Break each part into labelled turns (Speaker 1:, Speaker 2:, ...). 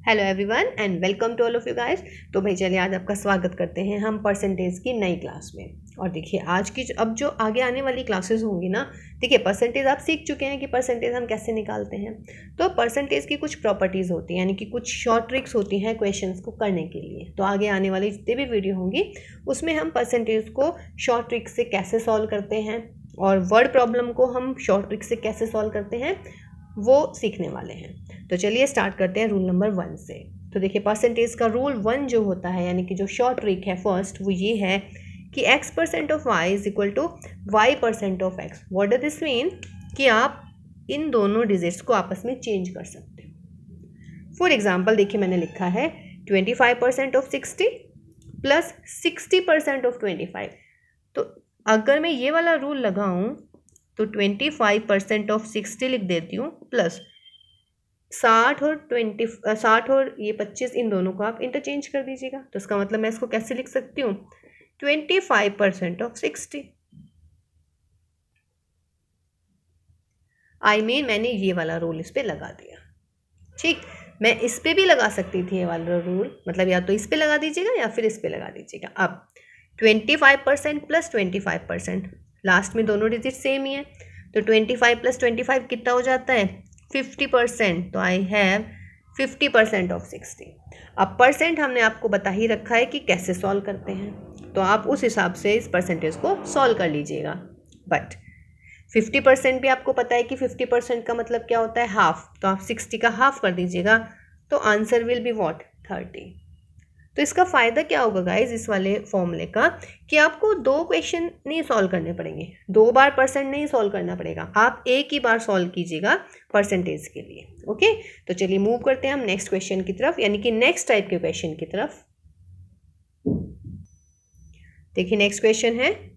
Speaker 1: Hello everyone and welcome to all of you guys. तो भाई चलिए आज आपका स्वागत करते हैं हम परसेंटेज की नई क्लास में। और देखिए आज की अब जो आगे आने वाली क्लासेस होंगी ना, देखिए परसेंटेज आप सीख चुके हैं कि परसेंटेज हम कैसे निकालते हैं। तो परसेंटेज की कुछ प्रॉपर्टीज़ होती हैं, यानी कि कुछ शॉर्ट ट्रिक्स होती हैं क्वेश्चंस को करने के लिए। तो आगे आने वाली जितने भी वीडियो होंगी उसमें हम परसेंटेज को शॉर्ट ट्रिक से कैसे सॉल्व करते हैं और वर्ड प्रॉब्लम को हम शॉर्ट ट्रिक से कैसे सॉल्व करते हैं वो सीखने वाले हैं। तो चलिए स्टार्ट करते हैं रूल नंबर 1 से। तो देखिए परसेंटेज का रूल 1 जो होता है, यानी कि जो शॉर्ट ट्रिक है फर्स्ट, वो ये है कि x% of y is equal to y% of x। What does this mean कि आप इन दोनों डिजिट्स को आपस में चेंज कर सकते हो। फॉर एग्जाम्पल देखिए मैंने लिखा है 25% ऑफ 60 प्लस 60% ऑफ 25। तो अगर मैं ये वाला रूल लगाऊं तो 25% ऑफ 60 लिख देती हूँ प्लस 60 और ये 25, इन दोनों को आप इंटरचेंज कर दीजिएगा। तो इसका मतलब मैं इसको कैसे लिख सकती हूँ, 25% ऑफ 60। मैंने ये वाला रूल इस पे लगा दिया। ठीक, मैं इस पे भी लगा सकती थी ये वाला रूल, मतलब या तो इस पे लगा दीजिएगा या फिर इस पे लगा दीजिएगा। अब 25% प्लस 25%, लास्ट में दोनों डिजिट सेम ही है, तो 25 प्लस 25 कितना हो जाता है 50%। तो आई हैव 50% ऑफ 60। अब परसेंट हमने आपको बता ही रखा है कि कैसे सॉल्व करते हैं, तो आप उस हिसाब से इस परसेंटेज को सॉल्व कर लीजिएगा। बट 50% भी आपको पता है कि 50% का मतलब क्या होता है, हाफ। तो आप 60 का हाफ कर दीजिएगा, तो आंसर विल बी व्हाट 30। तो इसका फ़ायदा क्या होगा गाइज इस वाले फॉर्मूले का, कि आपको दो क्वेश्चन नहीं सॉल्व करने पड़ेंगे, दो बार परसेंट नहीं सॉल्व करना पड़ेगा, आप एक ही बार सॉल्व कीजिएगा परसेंटेज के लिए। ओके, तो चलिए मूव करते हैं हम नेक्स्ट क्वेश्चन की तरफ, यानी कि नेक्स्ट टाइप के क्वेश्चन की तरफ। देखिए नेक्स्ट क्वेश्चन है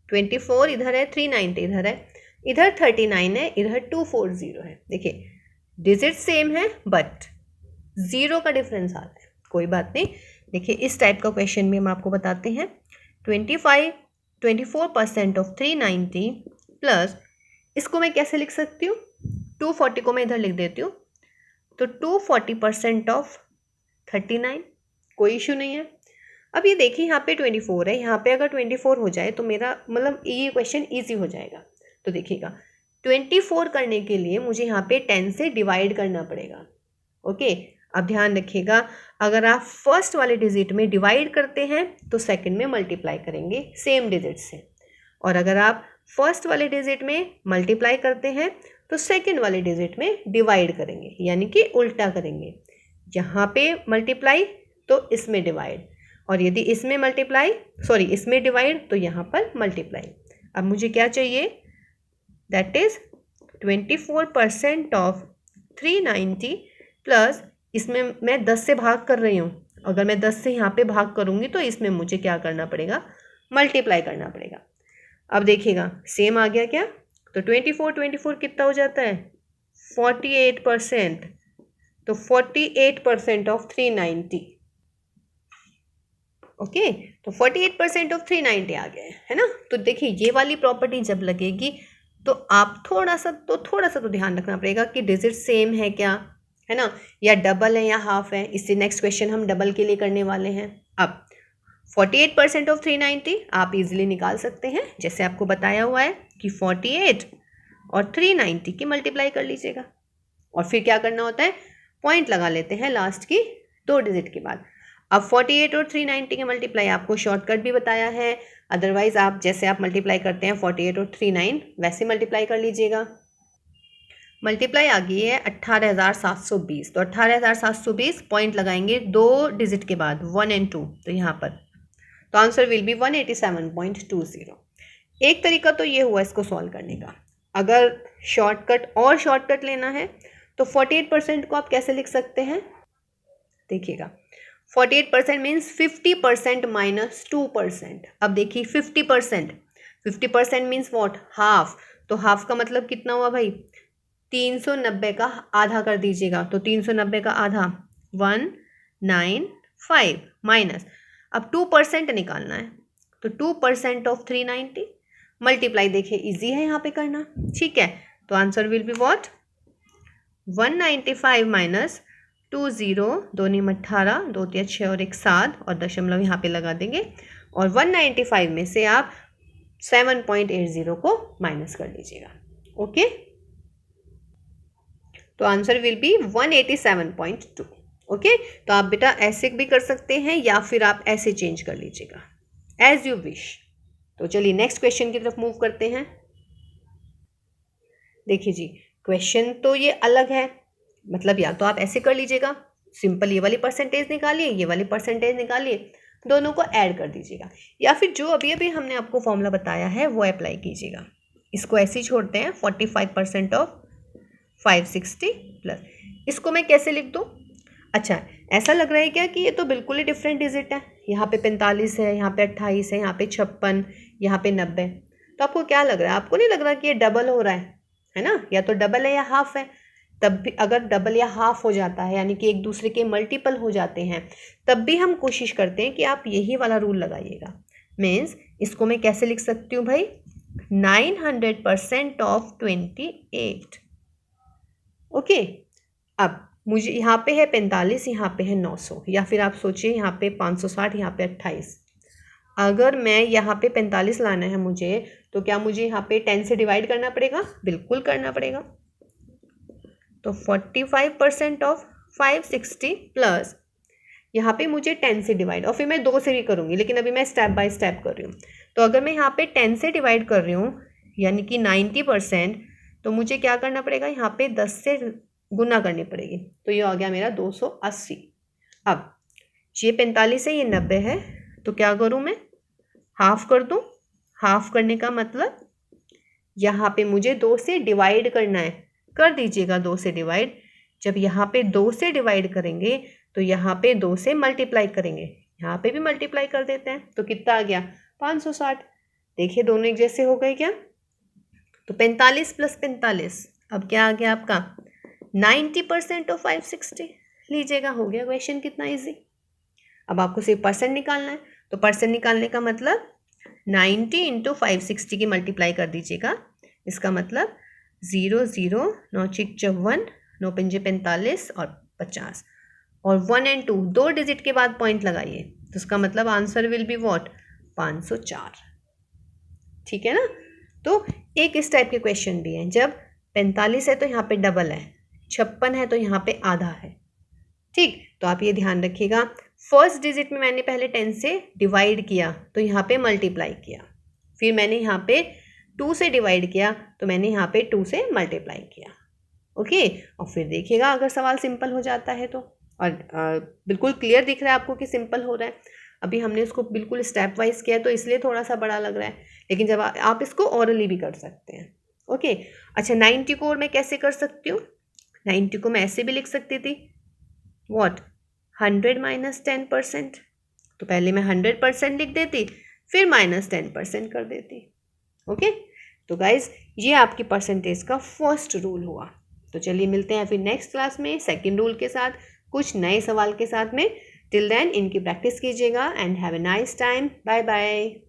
Speaker 1: 24 इधर है, 390 इधर है, इधर 39 है, इधर 240 है। देखिए डिजिट सेम है बट जीरो का डिफरेंस आ रहा है। कोई बात नहीं, देखिए इस टाइप का क्वेश्चन भी हम आपको बताते हैं। 24% ऑफ 390 प्लस, इसको मैं कैसे लिख सकती हूँ, 240 को मैं इधर लिख देती हूँ, तो 240% ऑफ 39, कोई इशू नहीं है। अब ये देखिए यहाँ पे 24 है, यहाँ पे अगर 24 हो जाए तो मेरा मतलब ये क्वेश्चन ईजी हो जाएगा। तो देखिएगा 24 करने के लिए मुझे यहाँ पे 10 से डिवाइड करना पड़ेगा। ओके, अब ध्यान रखिएगा, अगर आप फर्स्ट वाले डिजिट में डिवाइड करते हैं तो सेकंड में मल्टीप्लाई करेंगे सेम डिजिट से, और अगर आप फर्स्ट वाले डिजिट में मल्टीप्लाई करते हैं तो सेकंड वाले डिजिट में डिवाइड करेंगे, यानी कि उल्टा करेंगे। यहाँ पे मल्टीप्लाई तो इसमें डिवाइड, और यदि इसमें मल्टीप्लाई इसमें डिवाइड तो यहाँ पर मल्टीप्लाई। अब मुझे क्या चाहिए, दैट इज 24% ऑफ 390 प्लस, इसमें मैं 10 से भाग कर रही हूँ, अगर मैं 10 से यहाँ पे भाग करूँगी तो इसमें मुझे क्या करना पड़ेगा, मल्टीप्लाई करना पड़ेगा। अब देखिएगा सेम आ गया क्या, तो 24 कितना हो जाता है 48%, तो 48% ऑफ 390। ओके, तो 48% ऑफ 390 आ गया है ना। तो देखिए ये वाली प्रॉपर्टी जब लगेगी तो आप थोड़ा सा तो ध्यान रखना पड़ेगा कि डिजिट सेम है क्या, है ना, या डबल है या हाफ है। इससे नेक्स्ट क्वेश्चन हम डबल के लिए करने वाले हैं। अब 48% ऑफ 390 आप इजीली निकाल सकते हैं, जैसे आपको बताया हुआ है कि 48 और 390 की मल्टीप्लाई कर लीजिएगा, और फिर क्या करना होता है, पॉइंट लगा लेते हैं लास्ट की दो डिजिट के बाद। अब 48 और 390 के मल्टीप्लाई आपको शॉर्टकट भी बताया है, अदरवाइज आप जैसे आप मल्टीप्लाई करते हैं 48 और 39 वैसे मल्टीप्लाई कर लीजिएगा। मल्टीप्लाई आ गई है 18,720, तो 18,720 पॉइंट लगाएंगे दो डिजिट के बाद 1 और 2, तो यहाँ पर तो आंसर विल बी 187.20। एक तरीका तो ये हुआ इसको सॉल्व करने का। अगर शॉर्टकट लेना है तो 48% को आप कैसे लिख सकते हैं, देखिएगा 48% मीन्स 50% माइनस 2%। अब देखिए 50% मीन्स वॉट, हाफ। तो हाफ का मतलब कितना हुआ भाई, 390 का आधा कर दीजिएगा, तो 390 का आधा 195 माइनस, अब 2% निकालना है, तो 2% ऑफ 390 मल्टीप्लाई, देखिए इजी है यहाँ पे करना, ठीक है। तो answer will be what 195 minus 2 0, 2 9 18, 2 3 6 और 1 7 और दशमलव यहाँ पे लगा देंगे और 195 में से आप 7.80 को माइनस कर लीजिएगा। ओके, तो आंसर विल बी 187.2। ओके, तो आप बेटा ऐसे भी कर सकते हैं या फिर आप ऐसे चेंज कर लीजिएगा, एज यू विश। तो चलिए नेक्स्ट क्वेश्चन की तरफ मूव करते हैं। देखिए जी, क्वेश्चन तो ये अलग है, मतलब या तो आप ऐसे कर लीजिएगा, सिंपल ये वाली परसेंटेज निकालिए, ये वाली परसेंटेज निकालिए, दोनों को ऐड कर दीजिएगा, या फिर जो अभी अभी हमने आपको फॉर्मूला बताया है वो अप्लाई कीजिएगा। इसको ऐसे ही छोड़ते हैं, 45% ऑफ 560 प्लस, इसको मैं कैसे लिख दूँ? अच्छा, ऐसा लग रहा है क्या कि ये तो बिल्कुल ही डिफरेंट डिजिट है, यहाँ पे 45 है, यहाँ पे 28 है, यहाँ पे 56, यहाँ पे 90। तो आपको क्या लग रहा है? आपको नहीं लग रहा कि ये डबल हो रहा है ना? या तो डबल है या हाफ है। तब भी अगर डबल या हाफ हो जाता है, यानी कि एक दूसरे के मल्टीपल हो जाते हैं, तब भी हम कोशिश करते हैं कि आप यही वाला रूल लगाइएगा। मीन्स इसको मैं कैसे लिख सकती हूँ भाई? 900% ऑफ 28। ओके, अब मुझे यहाँ पे है 45, यहाँ पे है 900, या फिर आप सोचिए यहाँ पे 560, यहाँ पे 28। अगर मैं यहाँ पे 45 लाना है मुझे, तो क्या मुझे यहाँ पे 10 से डिवाइड करना पड़ेगा? बिल्कुल करना पड़ेगा। तो 45% ऑफ 560 प्लस यहाँ पे मुझे 10 से डिवाइड, और फिर मैं 2 से भी करूँगी, लेकिन अभी मैं स्टेप बाय स्टेप कर रही हूँ। तो अगर मैं यहाँ पे 10 से डिवाइड कर रही हूँ, यानी कि 90%, तो मुझे क्या करना पड़ेगा? यहाँ पे 10 से गुना करनी पड़ेगी, तो ये आ गया मेरा 280। अब ये 45 है, ये 90 है, तो क्या करूँ मैं? हाफ कर दूँ। हाफ करने का मतलब यहाँ पे मुझे 2 से डिवाइड करना है, कर दीजिएगा 2 से डिवाइड। जब यहाँ पे 2 से डिवाइड करेंगे तो यहाँ पे 2 से मल्टीप्लाई करेंगे, यहाँ पे भी मल्टीप्लाई कर देते हैं, तो कितना आ गया? 560। देखिए दोनों एक जैसे हो गए क्या? तो 45 प्लस 45, अब क्या आ गया आपका? 90% ऑफ 560 लीजिएगा। हो गया क्वेश्चन कितना इजी। अब आपको सिर्फ परसेंट निकालना है, तो परसेंट निकालने का मतलब 90 इंटू 560 की मल्टीप्लाई कर दीजिएगा। इसका मतलब 0 0 9 6 54, 9 पंजे 45 और 50, और 1 और 2 दो डिजिट के बाद पॉइंट लगाइए, तो इसका मतलब आंसर विल बी व्हाट? 504। ठीक है ना? तो एक इस टाइप के क्वेश्चन भी हैं, जब 45 है तो यहाँ पे डबल है, 56 है तो यहाँ पे आधा है। ठीक, तो आप ये ध्यान रखिएगा, फर्स्ट डिजिट में मैंने पहले 10 से डिवाइड किया तो यहाँ पे मल्टीप्लाई किया, फिर मैंने यहाँ पे 2 से डिवाइड किया तो मैंने यहाँ पे 2 से मल्टीप्लाई किया। ओके, और फिर देखिएगा अगर सवाल सिंपल हो जाता है तो, और बिल्कुल क्लियर दिख रहा है आपको कि सिंपल हो रहा है। अभी हमने इसको बिल्कुल स्टेप वाइज किया तो इसलिए थोड़ा सा बड़ा लग रहा है, लेकिन जब आप इसको ओरली भी कर सकते हैं। ओके, अच्छा 90 को और मैं कैसे कर सकती हूँ? 90 को मैं ऐसे भी लिख सकती थी, व्हाट? 100 माइनस 10%। तो पहले मैं 100% लिख देती, फिर माइनस 10% कर देती। ओके, तो गाइज ये आपकी परसेंटेज का फर्स्ट रूल हुआ। तो चलिए मिलते हैं फिर नेक्स्ट क्लास में सेकंड रूल के साथ, कुछ नए सवाल के साथ में। टिल देन इनकी प्रैक्टिस कीजिएगा and have a nice time. Bye bye.